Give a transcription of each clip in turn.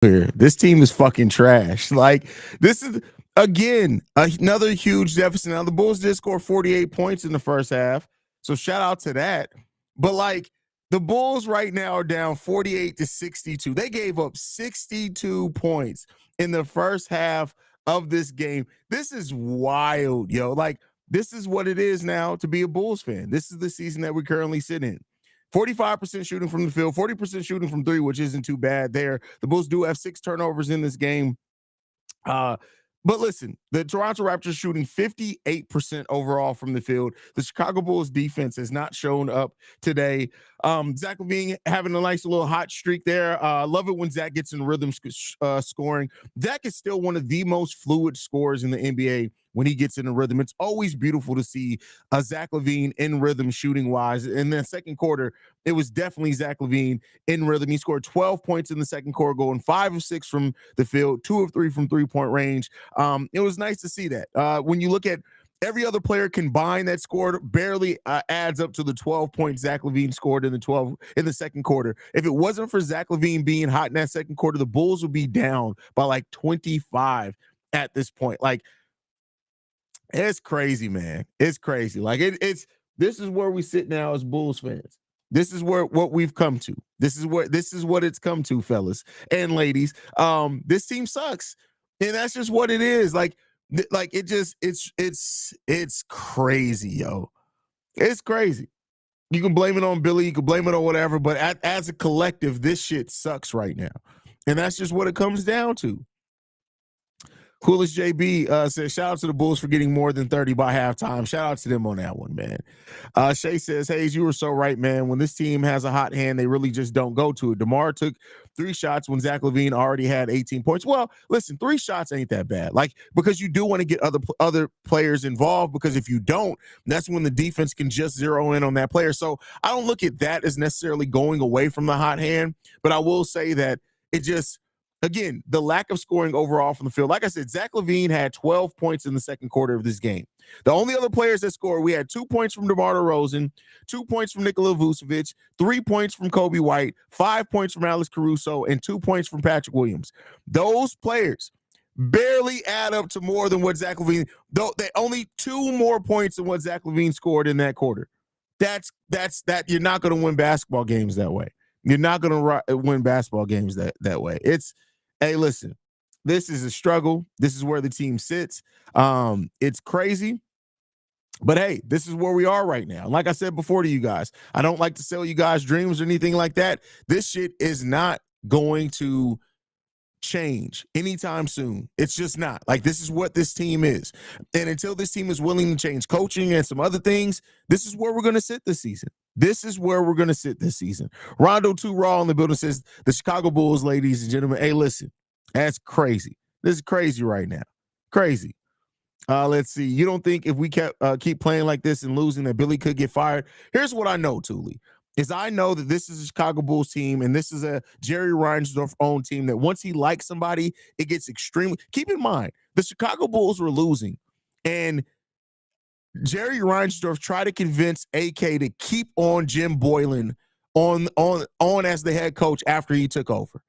Here. This team is fucking trash. Like, this is, again, another huge deficit. Now, the Bulls did score 48 points in the first half. So shout out to that. But like, the Bulls right now are down 48-62. They gave up 62 points in the first half of this game. This is wild, yo. Like, this is what it is now to be a Bulls fan. This is the season that we currently sit in. 45% shooting from the field, 40% shooting from three, which isn't too bad there. The Bulls do have 6 turnovers in this game. Uh, but listen, the Toronto Raptors shooting 58% overall from the field. The Chicago Bulls defense has not shown up today. Zach LaVine having a nice little hot streak there. Love it when Zach gets in rhythm scoring. Zach is still one of the most fluid scorers in the NBA when he gets in a rhythm. It's always beautiful to see Zach LaVine in rhythm shooting wise. In the second quarter, it was definitely Zach LaVine in rhythm. He scored 12 points in the second quarter, going 5 of 6 from the field, 2 of 3 from three-point range. It was nice to see that. When you look at every other player combined that scored, barely adds up to the 12 points Zach LaVine scored in the second quarter. If it wasn't for Zach LaVine being hot in that second quarter, the Bulls would be down by like 25 at this point. Like, it's crazy, man. It's crazy. Like, it's this is where we sit now as Bulls fans. This is what we've come to. This is what it's come to, fellas and ladies. This team sucks, and that's just what it is. Like it's crazy, yo. It's crazy. You can blame it on Billy, you can blame it on whatever, but as a collective, this shit sucks right now, and that's just what it comes down to. Coolest JB says, shout out to the Bulls for getting more than 30 by halftime. Shout out to them on that one, man. Shay says, Haize, you were so right, man. When this team has a hot hand, they really just don't go to it. DeMar took 3 shots when Zach LaVine already had 18 points. Well, listen, 3 shots ain't that bad. Like, because you do want to get other players involved, because if you don't, that's when the defense can just zero in on that player. So I don't look at that as necessarily going away from the hot hand, but I will say that it just, again, the lack of scoring overall from the field. Like I said, Zach LaVine had 12 points in the second quarter of this game. The only other players that scored, we had 2 points from DeMar DeRozan, 2 points from Nikola Vucevic, 3 points from Kobe White, 5 points from Alex Caruso, and 2 points from Patrick Williams. Those players barely add up to more than what Zach LaVine, though they only 2 more points than what Zach LaVine scored in that quarter. That's you're not going to win basketball games that way. You're not going to win basketball games that way. Hey, listen, this is a struggle. This is where the team sits. It's crazy. But hey, this is where we are right now. Like I said before to you guys, I don't like to sell you guys dreams or anything like that. This shit is not going to change anytime soon. It's just not. Like, this is what this team is. And until this team is willing to change coaching and some other things, this is where we're going to sit this season. This is where we're going to sit this season. Rondo 2 Raw in the building says, the Chicago Bulls, ladies and gentlemen, hey, listen, that's crazy. This is crazy right now. Crazy. Let's see. You don't think if we keep playing like this and losing that Billy could get fired? Here's what I know, Thule, is I know that this is a Chicago Bulls team and this is a Jerry Reinsdorf owned team that once he likes somebody, it gets extremely. Keep in mind, the Chicago Bulls were losing, and Jerry Reinsdorf tried to convince AK to keep on Jim Boylan on as the head coach after he took over.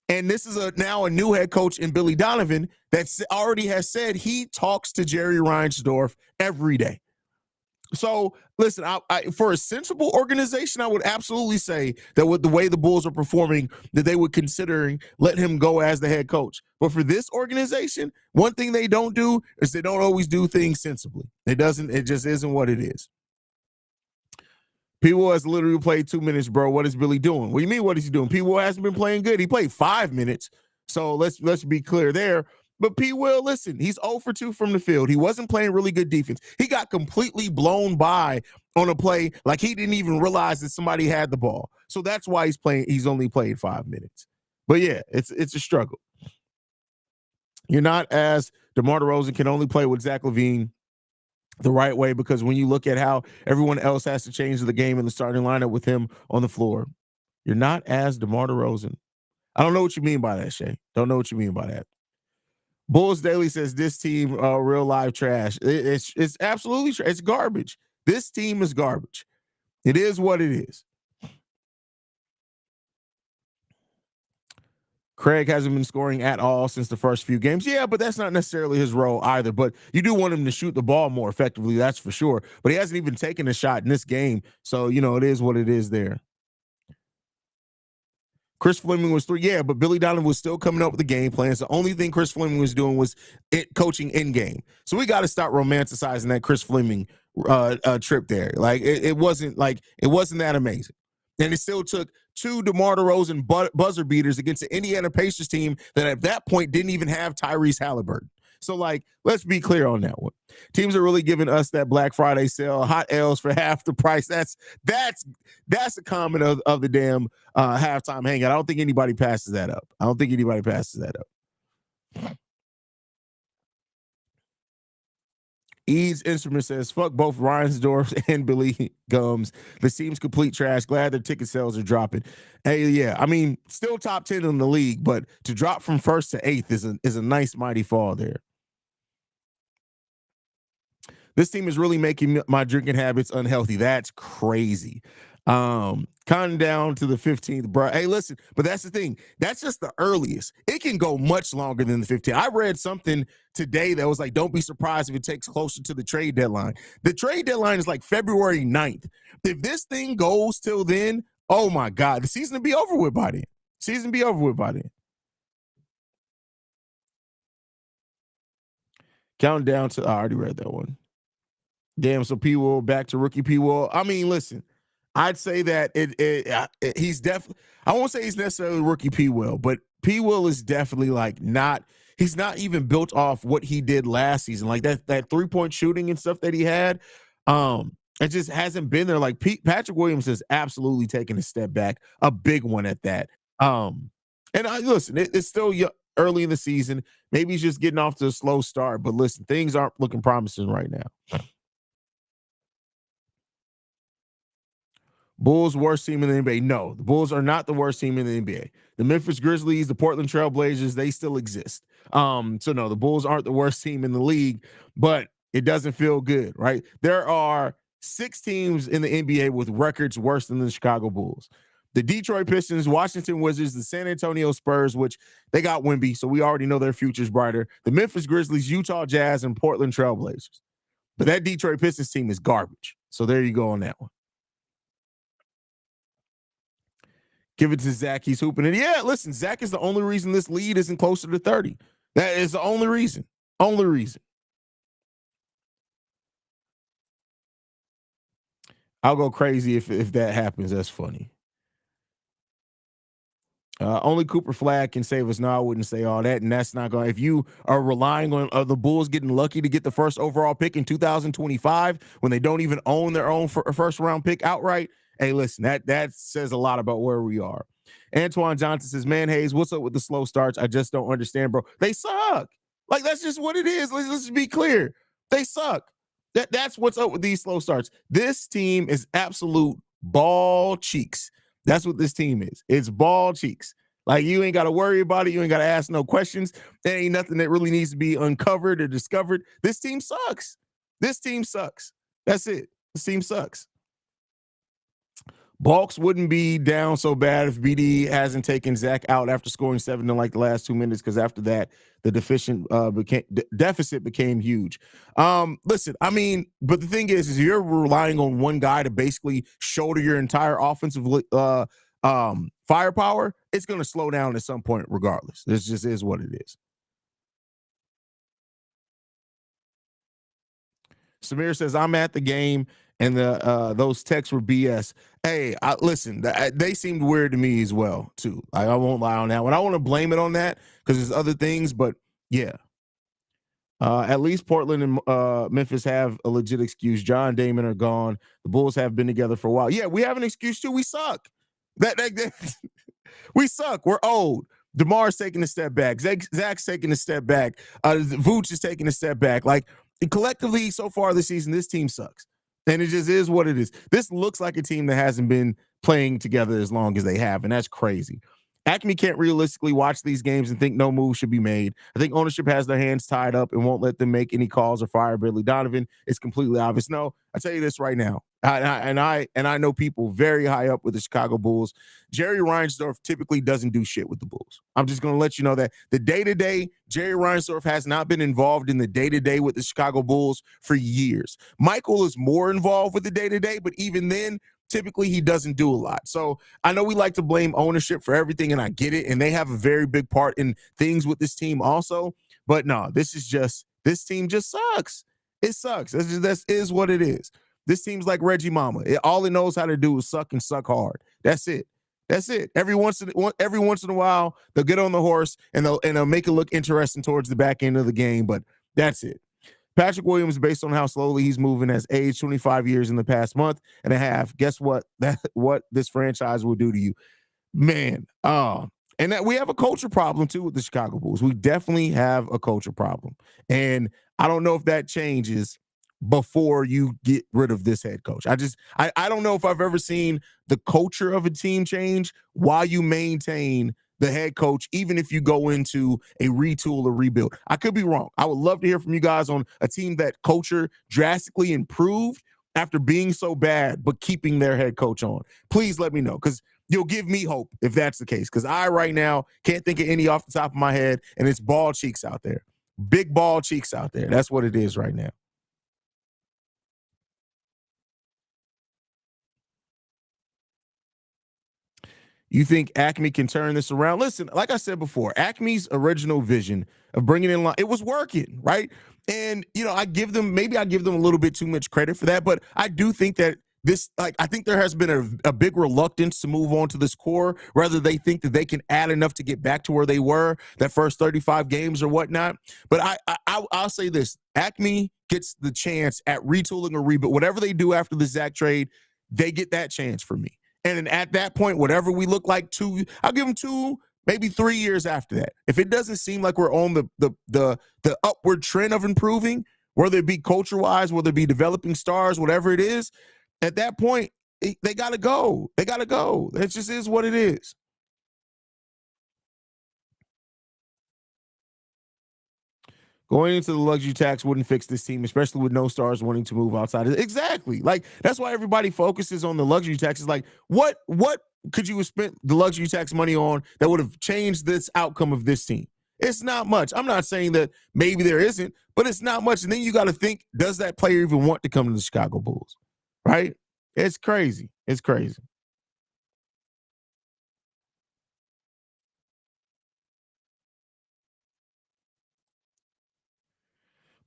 And this is now a new head coach in Billy Donovan that already has said he talks to Jerry Reinsdorf every day. So, listen, for a sensible organization, I would absolutely say that with the way the Bulls are performing, that they would consider let him go as the head coach. But for this organization, one thing they don't do is they don't always do things sensibly. It just isn't what it is. P-Will has literally played 2 minutes, bro. What is Billy doing? What do you mean, what is he doing? P-Will hasn't been playing good. He played 5 minutes. So let's be clear there. But P-Will, listen, he's 0 for 2 from the field. He wasn't playing really good defense. He got completely blown by on a play like he didn't even realize that somebody had the ball. So that's why he's only played 5 minutes. But yeah, it's a struggle. You're not as DeMar DeRozan can only play with Zach LaVine the right way, because when you look at how everyone else has to change the game in the starting lineup with him on the floor, you're not as DeMar DeRozan. I don't know what you mean by that, Shay. Don't know what you mean by that. Bulls Daily says this team real live trash. It's absolutely trash. It's garbage. This team is garbage. It is what it is. Craig hasn't been scoring at all since the first few games. Yeah, but that's not necessarily his role either. But you do want him to shoot the ball more effectively, that's for sure. But he hasn't even taken a shot in this game. So, it is what it is there. Chris Fleming was 3. Yeah, but Billy Donovan was still coming up with the game plans. The only thing Chris Fleming was doing was coaching in game. So we got to stop romanticizing that Chris Fleming trip there. Like it wasn't that amazing. And it still took 2 DeMar DeRozan buzzer beaters against the Indiana Pacers team that at that point didn't even have Tyrese Halliburton. So, let's be clear on that one. Teams are really giving us that Black Friday sale, hot L's for half the price. That's a comment of the damn halftime hangout. I don't think anybody passes that up. E's Instrument says, fuck both Reinsdorf and Billy Gums. The team's complete trash. Glad their ticket sales are dropping. Hey, yeah, I mean, still top 10 in the league, but to drop from 1st to 8th is a nice, mighty fall there. This team is really making my drinking habits unhealthy. That's crazy. Counting down to the 15th, bro. Hey, listen, but that's the thing. That's just the earliest. It can go much longer than the 15th. I read something today that was like, don't be surprised if it takes closer to the trade deadline. The trade deadline is like February 9th. If this thing goes till then, oh my God, the season will be over with by then. Counting down to, I already read that one. Damn, so P. Will back to rookie P. Will. I mean, listen, I'd say that he's definitely, I won't say he's necessarily rookie P. Will, but P. Will is definitely he's not even built off what he did last season. Like that 3-point shooting and stuff that he had. It just hasn't been there. Like Patrick Williams has absolutely taken a step back, a big one at that. And listen, it's still early in the season. Maybe he's just getting off to a slow start, but listen, things aren't looking promising right now. Bulls worst team in the NBA. No, the Bulls are not the worst team in the NBA. The Memphis Grizzlies, the Portland Trail Blazers, they still exist. So no, the Bulls aren't the worst team in the league, but it doesn't feel good, right? There are 6 teams in the NBA with records worse than the Chicago Bulls. The Detroit Pistons, Washington Wizards, the San Antonio Spurs, which they got Wemby, so we already know their future's brighter. The Memphis Grizzlies, Utah Jazz, and Portland Trail Blazers. But that Detroit Pistons team is garbage. So there you go on that one. Give it to Zach. He's hooping it. Yeah, listen, Zach is the only reason this lead isn't closer to 30. That is the only reason. Only reason. I'll go crazy if that happens. That's funny. Only Cooper Flag can save us. No, I wouldn't say all that. And that's not going to, if you are relying on the Bulls getting lucky to get the first overall pick in 2025 when they don't even own their own first round pick outright. Hey, listen, that says a lot about where we are. Antoine Johnson says, man, Haize, what's up with the slow starts? I just don't understand, bro. They suck. Like, that's just what it is. Let's just be clear. They suck. That's what's up with these slow starts. This team is absolute ball cheeks. That's what this team is. It's ball cheeks. Like, you ain't got to worry about it. You ain't got to ask no questions. There ain't nothing that really needs to be uncovered or discovered. This team sucks. That's it. This team sucks. Bulks wouldn't be down so bad if BD hasn't taken Zach out after scoring 7 in like the last 2 minutes, because after that, the deficit became huge. Listen, I mean, but the thing is you're relying on one guy to basically shoulder your entire offensive firepower. It's going to slow down at some point regardless. This just is what it is. Samir says, I'm at the game and those texts were BS. Hey, listen, they seemed weird to me as well, too. I won't lie on that one. I want to blame it on that because there's other things, but yeah. At least Portland and Memphis have a legit excuse. John and Damon are gone. The Bulls have been together for a while. Yeah, we have an excuse, too. We suck. We suck. We're old. DeMar's taking a step back. Zach's taking a step back. Vooch is taking a step back. Like, collectively, so far this season, this team sucks. And it just is what it is. This looks like a team that hasn't been playing together as long as they have, and that's crazy. Acme can't realistically watch these games and think no move should be made. I think ownership has their hands tied up and won't let them make any calls or fire Billy Donovan. It's completely obvious. No, I tell you this right now. I know people very high up with the Chicago Bulls. Jerry Reinsdorf typically doesn't do shit with the Bulls. I'm just going to let you know that the day to day, Jerry Reinsdorf has not been involved in the day to day with the Chicago Bulls for years. Michael is more involved with the day to day, but even then, typically he doesn't do a lot. So I know we like to blame ownership for everything, and I get it. And they have a very big part in things with this team also. But no, this team just sucks. It sucks. That is what it is. This team's like Reggie Mama. All it knows how to do is suck and suck hard. That's it. That's it. Every once in a while, they'll get on the horse and they'll make it look interesting towards the back end of the game. But that's it. Patrick Williams, based on how slowly he's moving, has aged 25 years in the past month and a half. Guess what? What this franchise will do to you, man. And that we have a culture problem too with the Chicago Bulls. We definitely have a culture problem, and I don't know if that changes before you get rid of this head coach. I don't know if I've ever seen the culture of a team change while you maintain the head coach, even if you go into a retool or rebuild. I could be wrong. I would love to hear from you guys on a team that culture drastically improved after being so bad, but keeping their head coach on. Please let me know, because you'll give me hope if that's the case. Because I right now can't think of any off the top of my head, and it's ball cheeks out there. Big ball cheeks out there. That's what it is right now. You think Acme can turn this around? Listen, like I said before, Acme's original vision of bringing in line, it was working, right? And I give them a little bit too much credit for that, but I do think that I think there has been a big reluctance to move on to this core. Rather, they think that they can add enough to get back to where they were that first 35 games or whatnot. But I'll say this: Acme gets the chance at retooling or rebuild, whatever they do after the Zach trade, they get that chance for me. And then at that point, whatever we look like I'll give them 2, maybe 3 years after that. If it doesn't seem like we're on the upward trend of improving, whether it be culture wise, whether it be developing stars, whatever it is, at that point, they got to go. They got to go. That just is what it is. Going into the luxury tax wouldn't fix this team, especially with no stars wanting to move outside. Exactly. Like that's why everybody focuses on the luxury tax. Is like, what could you have spent the luxury tax money on that would have changed this outcome of this team? It's not much. I'm not saying that maybe there isn't, but it's not much. And then you got to think, does that player even want to come to the Chicago Bulls? Right? It's crazy. It's crazy.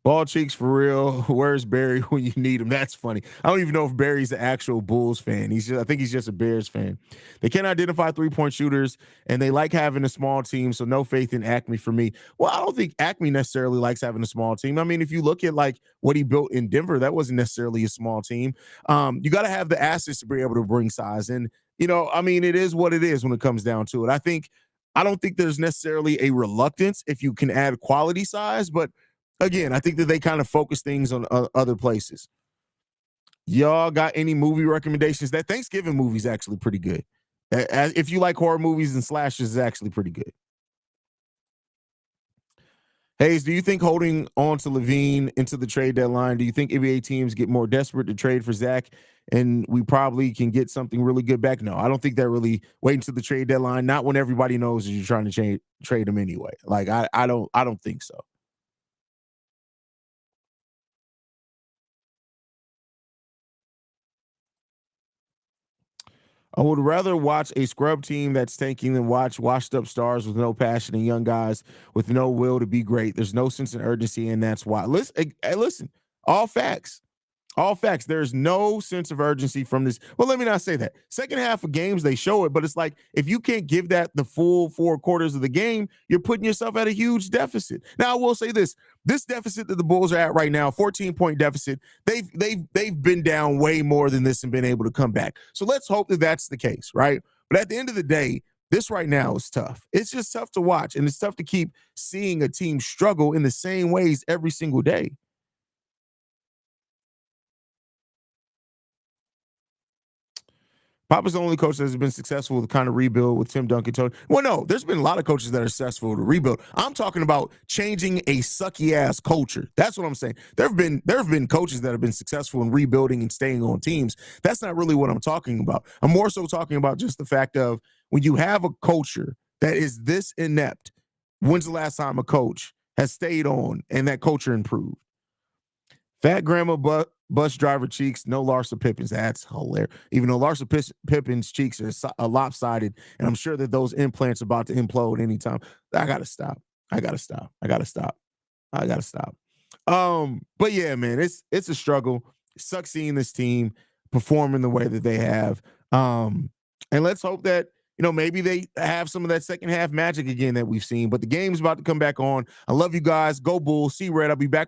Ball cheeks for real. Where's Barry when you need him? That's funny. I don't even know if Barry's an actual Bulls fan. I think he's just a Bears fan. They can't identify 3-point shooters, and they like having a small team. So no faith in Acme for me. Well, I don't think Acme necessarily likes having a small team. I mean, if you look at like what he built in Denver, that wasn't necessarily a small team. You got to have the assets to be able to bring size, and I mean, it is what it is when it comes down to it. I don't think there's necessarily a reluctance if you can add quality size, but again, I think that they kind of focus things on other places. Y'all got any movie recommendations? That Thanksgiving movie is actually pretty good. If you like horror movies and slashes, is actually pretty good. Haize, do you think holding on to Levine into the trade deadline, do you think NBA teams get more desperate to trade for Zach and we probably can get something really good back? No, I don't think they're really waiting to the trade deadline. Not when everybody knows that you're trying to trade him anyway. Like I don't think so. I would rather watch a scrub team that's tanking than watch washed up stars with no passion and young guys with no will to be great. There's no sense in urgency, and that's why. Listen, all facts. All facts. There's no sense of urgency from this. Well, let me not say that. Second half of games, they show it, but it's like if you can't give that the full 4 quarters of the game, you're putting yourself at a huge deficit. Now, I will say this deficit that the Bulls are at right now, 14-point deficit, they've been down way more than this and been able to come back. So let's hope that that's the case, right? But at the end of the day, this right now is tough. It's just tough to watch, and it's tough to keep seeing a team struggle in the same ways every single day. Papa's the only coach that's been successful with kind of rebuild with Tim Duncan. Tony. Well, no, there's been a lot of coaches that are successful to rebuild. I'm talking about changing a sucky ass culture. That's what I'm saying. There have been coaches that have been successful in rebuilding and staying on teams. That's not really what I'm talking about. I'm more so talking about just the fact of when you have a culture that is this inept. When's the last time a coach has stayed on and that culture improved? Fat grandma bus driver cheeks, no Larsa Pippins. That's hilarious. Even though Larsa Pippins' cheeks are lopsided, and I'm sure that those implants are about to implode anytime. I gotta stop. I gotta stop. I gotta stop. I gotta stop. But yeah, man, it's a struggle. It sucks seeing this team perform in the way that they have. And let's hope that maybe they have some of that second half magic again that we've seen. But the game's about to come back on. I love you guys. Go Bulls. See Red. I'll be back.